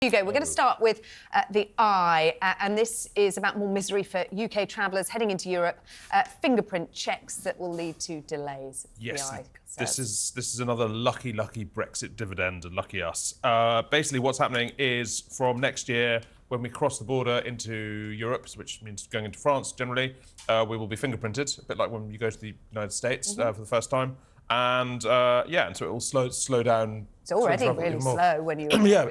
Hugo, we're going to start with the eye, and this is about more misery for UK travellers heading into Europe. Fingerprint checks that will lead to delays. Yes, the eye this is another lucky Brexit dividend, and lucky us. Basically, what's happening is from next year, when we cross the border into Europe, which means going into France generally, we will be fingerprinted, a bit like when you go to the United States for the first time. And and so it will slow down. It's already really slow when you. Yeah,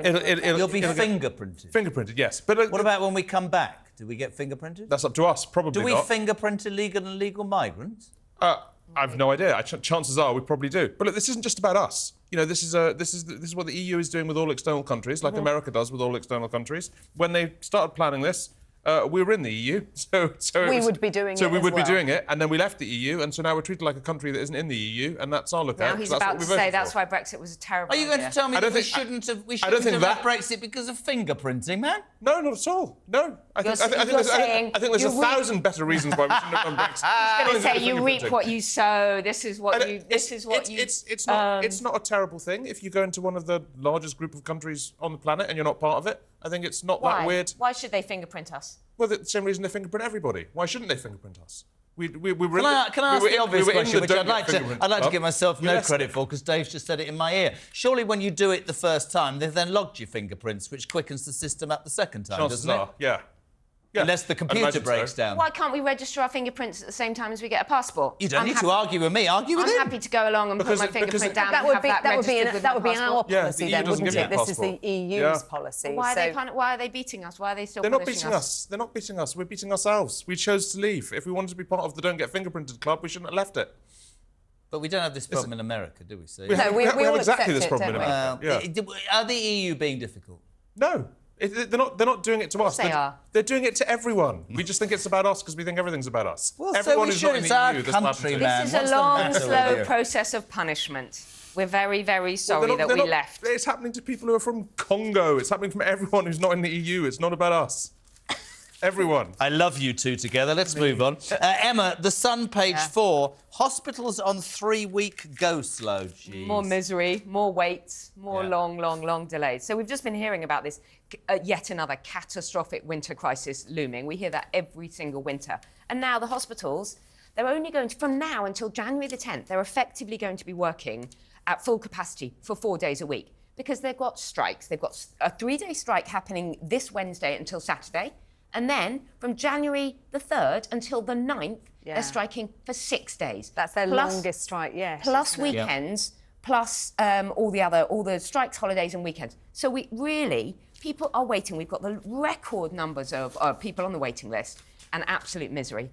you'll be fingerprinted. Fingerprinted, yes. But what about when we come back? Do we get fingerprinted? That's up to us. Probably Do we not. fingerprint illegal and legal migrants? I've no idea. Chances are we probably do. But look, this isn't just about us. You know, this is what the EU is doing with all external countries, like America does with all external countries. When they started planning this, we were in the EU, so we would be doing it, and then we left the EU, and so now we're treated like a country that isn't in the EU, and that's our lookout. Now he's about to say that's why Brexit was a terrible idea. Are you going to tell me that we shouldn't have had Brexit because of fingerprinting, man? No, not at all. No, I think there's 1,000 better reasons why we shouldn't have done Brexit. I was going to say you reap what you sow. This is what you. It's not a terrible thing if you go into one of the largest group of countries on the planet and you're not part of it. I think it's not that weird. Why should they fingerprint us? Well, the same reason they fingerprint everybody. Why shouldn't they fingerprint us? Can I ask the obvious question, which I'd like to give myself no credit for, because Dave's just said it in my ear. Surely when you do it the first time, they've then logged your fingerprints, which quickens the system up the second time, doesn't it? Yeah. Unless the computer breaks down. Why can't we register our fingerprints at the same time as we get a passport? You don't need to argue with me. Argue with him. I'm happy to go along and put my fingerprint down. That would be our policy, then, wouldn't it? This is the EU's policy. Why are they beating us? Why are they still? They're not beating us. They're not beating us. We're beating ourselves. We chose to leave. If we wanted to be part of the Don't Get Fingerprinted club, we shouldn't have left it. But we don't have this problem in America, do we? So we have exactly this problem in America. Are the EU being difficult? No. They're not doing it to us. They're doing it to everyone. We just think it's about us because we think everything's about us. Well, everyone so who's not in the EU, this is a long, slow process of punishment. We're very, very sorry that we left. It's happening to people who are from Congo. It's happening from everyone who's not in the EU. It's not about us. Everyone. I love you two together. Let's move on. Emma, The Sun, page 4. Hospitals on 3-week go-slow. Jeez. More misery, more waits, more long delays. So we've just been hearing about this yet another catastrophic winter crisis looming. We hear that every single winter. And now the hospitals, they're only going to, from now until January the 10th, they're effectively going to be working at full capacity for 4 days a week because they've got strikes. They've got a 3-day strike happening this Wednesday until Saturday. And then, from January the 3rd until the 9th, they're striking for 6 days. That's their longest strike, yes. Plus weekends, plus all the strikes, holidays and weekends. So people are waiting. We've got the record numbers of people on the waiting list and absolute misery.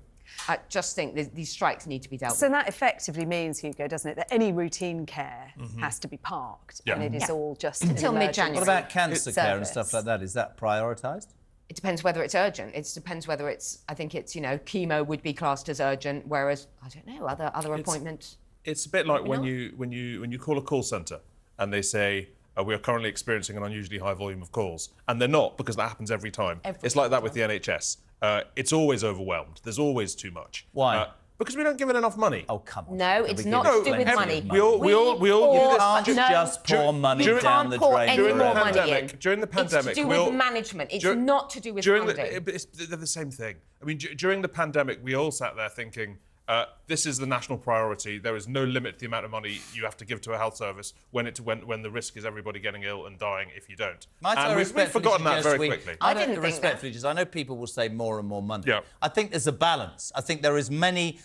I just think these strikes need to be dealt with. So that effectively means, Hugo, doesn't it, that any routine care has to be parked and it is all just until mid-January. What about cancer care and stuff like that? Is that prioritised? It depends whether it's urgent. It depends whether it's. I think it's chemo would be classed as urgent, whereas I don't know other appointments. It's a bit like when you call a call centre and they say we are currently experiencing an unusually high volume of calls, and they're not, because that happens every time. It's like that with the NHS. It's always overwhelmed. There's always too much. Why? Because we don't give it enough money. Oh, come on. No, it's not to do with money. We all can't just pour money down the drain. During the pandemic, it's to do with management. It's not to do with funding. They're the same thing. I mean, during the pandemic, we all sat there thinking, this is the national priority. There is no limit to the amount of money you have to give to a health service when the risk is everybody getting ill and dying if you don't. And we've forgotten that very quickly. I didn't think that. I know people will say more and more money. Yeah. I think there's a balance. I think there is many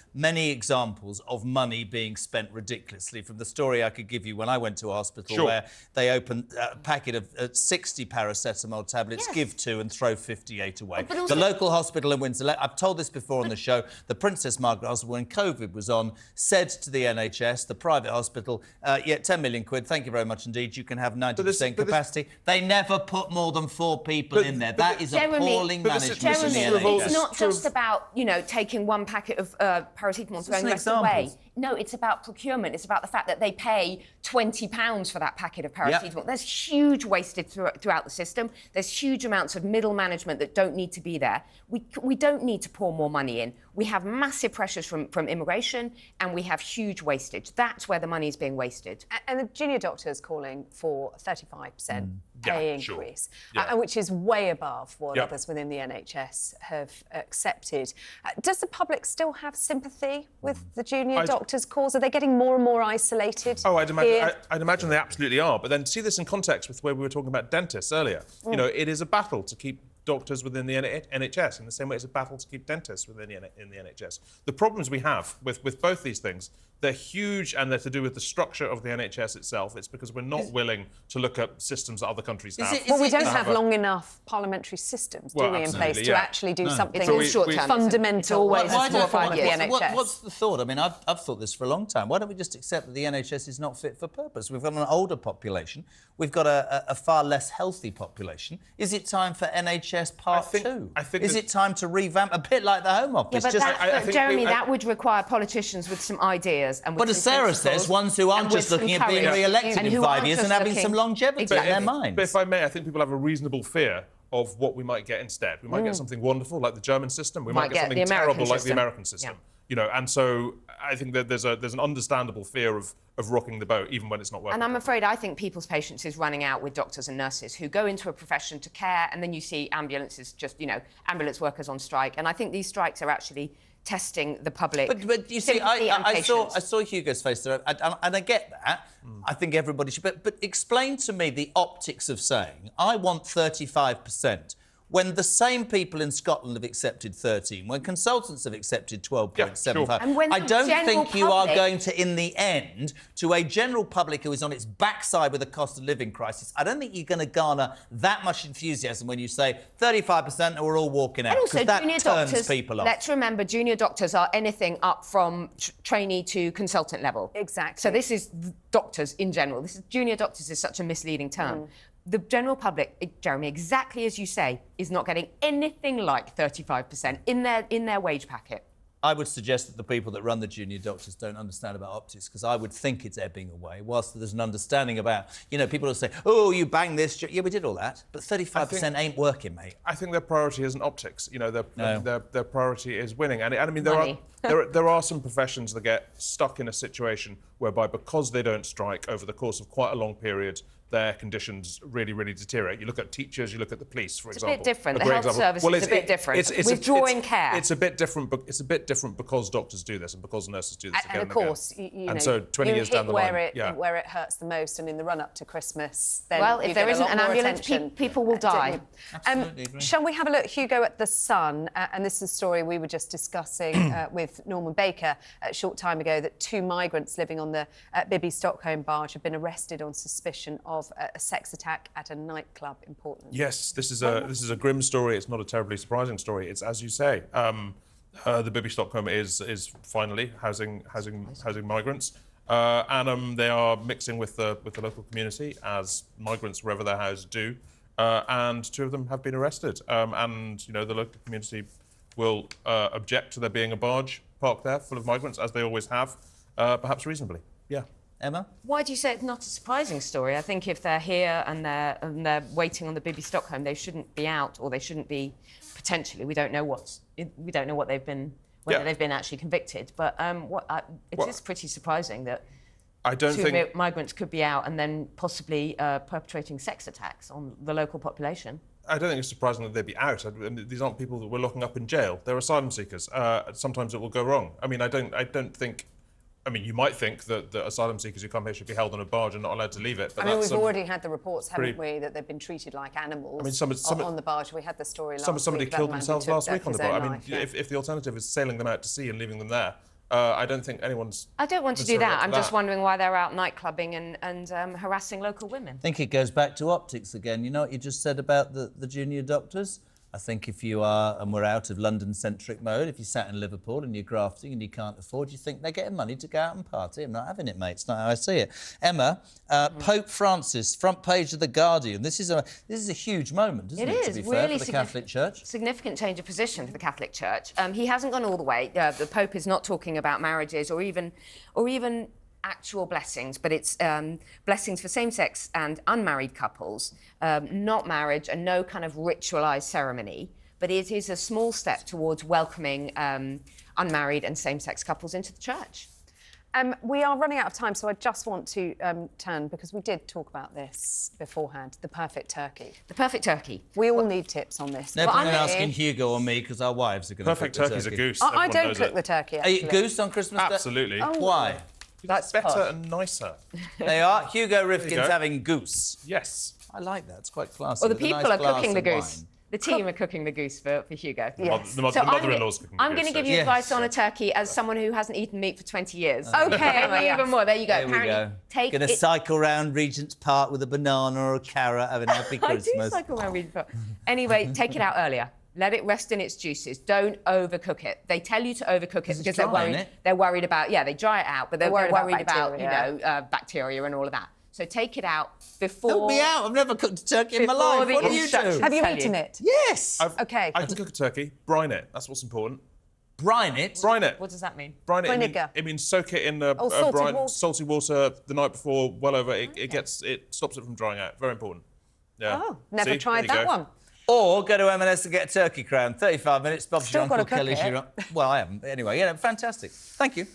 examples of money being spent ridiculously. From the story I could give you when I went to a hospital where they opened a packet of 60 paracetamol tablets, give 2 and throw 58 away. The local hospital in Windsor, I've told this before on the show, the Princess Margaret Hospital, when COVID was on, said to the NHS, the private hospital, 10 million quid, thank you very much indeed, you can have 90% capacity. They never put more than 4 people in there. That is appalling management in the NHS. It's not just about, taking one packet of paracetamol and throwing the rest away. No, it's about procurement. It's about the fact that they pay £20 for that packet of paracetamol. Yep. There's huge wastage throughout the system. There's huge amounts of middle management that don't need to be there. We don't need to pour more money in. We have massive pressures from immigration and we have huge wastage. That's where the money is being wasted. And the junior doctor is calling for 35% pay sure. increase, Yeah. and which is way above what Yep. others within the NHS have accepted. Does the public still have sympathy with the junior doctors' cause? Are they getting more and more isolated? Oh, I'd imagine, here? I'd imagine they absolutely are. But then see this in context with where we were talking about dentists earlier. You know, it is a battle to keep doctors within the NHS in the same way it's a battle to keep dentists within in the NHS. The problems we have with both these things, they're huge, and they're to do with the structure of the NHS itself. It's because we're not willing to look at systems that other countries have. Well, we don't have long enough parliamentary systems, do we, in place to actually do something It's all short-term. fundamental? It's always as reform of the NHS. What's the thought? I mean, I've thought this for a long time. Why don't we just accept that the NHS is not fit for purpose? We've got an older population. We've got a far less healthy population. Is it time for NHS Part 2? Is it time to revamp, a bit like the Home Office? Yeah, but Jeremy, that would require politicians with some ideas. And with but as Sarah says, ones who aren't just looking at being re-elected in 5 years and having some longevity in their minds. But if I may, I think people have a reasonable fear of what we might get instead. We might get something wonderful like the German system. We might get something terrible like the American system. Yeah. You know, and so I think that there's an understandable fear of rocking the boat, even when it's not working. And I'm afraid I think people's patience is running out with doctors and nurses who go into a profession to care, and then you see ambulances, just, you know, ambulance workers on strike. And I think these strikes are actually testing the public. But you see, I saw Hugo's face there, and I get that. I think everybody should. But explain to me the optics of saying I want 35%. When the same people in Scotland have accepted 13, when consultants have accepted 12.75, sure. I don't think you are going to, in the end, to a general public who is on its backside with a cost of living crisis, I don't think you're going to garner that much enthusiasm when you say 35% and we're all walking out, because that turns people off. Let's remember, junior doctors are anything up from trainee to consultant level. Exactly. So this is doctors in general. Junior doctors is such a misleading term. The general public, Jeremy, exactly as you say, is not getting anything like 35% in their wage packet. I would suggest that the people that run the junior doctors don't understand about optics, because I would think it's ebbing away, whilst there's an understanding about, you know, people will say, oh, you bang this. Yeah, we did all that, but 35% ain't working, mate. I think their priority isn't optics. You know, their priority is winning. And I mean, there are some professions that get stuck in a situation whereby, because they don't strike over the course of quite a long period, their conditions really, really deteriorate. You look at teachers, you look at the police, for example. It's a bit different. The health service is a bit different. Withdrawing care. It's a bit different. It's a bit different because doctors do this and because nurses do this again and of course, again. you know, and so 20 years down the line, where it hurts the most, and in the run-up to Christmas, then well, if there isn't an ambulance, people will die. Absolutely agree. Shall we have a look, Hugo, at The Sun? And this is a story we were just discussing with Norman Baker a short time ago, that 2 migrants living on the Bibby Stockholm barge have been arrested on suspicion of a sex attack at a nightclub in Portland. Yes, this is a grim story. It's not a terribly surprising story. It's as you say. The Bibby Stockholm is finally housing migrants, and they are mixing with the local community, as migrants wherever they're housed do. And 2 of them have been arrested. And you know, the local community will object to there being a barge parked there full of migrants, as they always have, perhaps reasonably. Yeah. Emma? Why do you say it's not a surprising story? I think if they're here and they're waiting on the Bibby Stockholm, they shouldn't be out, or they shouldn't be potentially. We don't know what they've been, whether they've been actually convicted. But it is pretty surprising that I don't think migrants could be out and then possibly perpetrating sex attacks on the local population. I don't think it's surprising that they'd be out. These aren't people that we're locking up in jail. They're asylum seekers. Sometimes it will go wrong. I mean, I don't think. I mean, you might think that asylum seekers who come here should be held on a barge and not allowed to leave it. But I mean, we've already had the reports, haven't we, that they've been treated like animals. I mean, on the barge. We had the story last week. Somebody killed themselves last week on the barge. I mean, if the alternative is sailing them out to sea and leaving them there, I don't think anyone's. I don't want to do that. I'm just wondering why they're out night clubbing and harassing local women. I think it goes back to optics again. You know what you just said about the junior doctors? I think if you are, and we're out of London-centric mode, if you sat in Liverpool and you're grafting and you can't afford, you think they're getting money to go out and party. I'm not having it, mate. It's not how I see it. Emma, Pope Francis, front page of The Guardian. This is a huge moment, isn't it, to be fair, for the Catholic Church? Significant change of position for the Catholic Church. He hasn't gone all the way. The Pope is not talking about marriages or even actual blessings, but it's blessings for same-sex and unmarried couples, not marriage and no kind of ritualised ceremony, but it is a small step towards welcoming unmarried and same-sex couples into the church. We are running out of time, so I just want to turn, because we did talk about this beforehand, the perfect turkey. The perfect turkey. We all need tips on this. No Well, point in I'm asking Hugo or me, because our wives are going to Perfect cook the turkey's a turkey. goose. I Everyone don't knows cook it. the turkey, Are actually. you goose on Christmas Day? Absolutely. Oh. Why? That's Better perfect. and nicer. They are. Hugo you Rifkin's go. having goose. Yes. I like that. It's quite classy. Well, the with a people nice are glass cooking the of goose. wine. The team are cooking the goose for Hugo. Yes. The mother-in-law's cooking the I'm going goose, to give so- you Yes. advice on a turkey as someone who hasn't eaten meat for 20 years. Okay. Maybe even more. There you go. There we Apparently, go. take Gonna it. cycle round Regent's Park with a banana or a carrot, having a happy I Christmas. do cycle around reading books. Anyway, take it out earlier. Let it rest in its juices. Don't overcook it. They tell you to overcook it it's because they're dry, worried. isn't it? They're worried about they dry it out, but they're worried about bacteria. bacteria and all of that. So take it out before. Help me out. I've never cooked a turkey in my Before life. the What do you instructions. do? Have you Tell eaten you. it? Yes. Okay. I can cook a turkey. Brine it. That's what's important. Brine it. Brine it. What does that mean? Brine it. Vinegar. It means soak it in salty water. salty water the night before, well over. It stops it from drying out. Very important. Yeah. Oh, never See? tried There you that go. one. Or go to M&S and get a turkey crown. 35 minutes. Bob's Still your Uncle gotta cook Kelly's it. your... Well, I haven't. Anyway, fantastic. Thank you.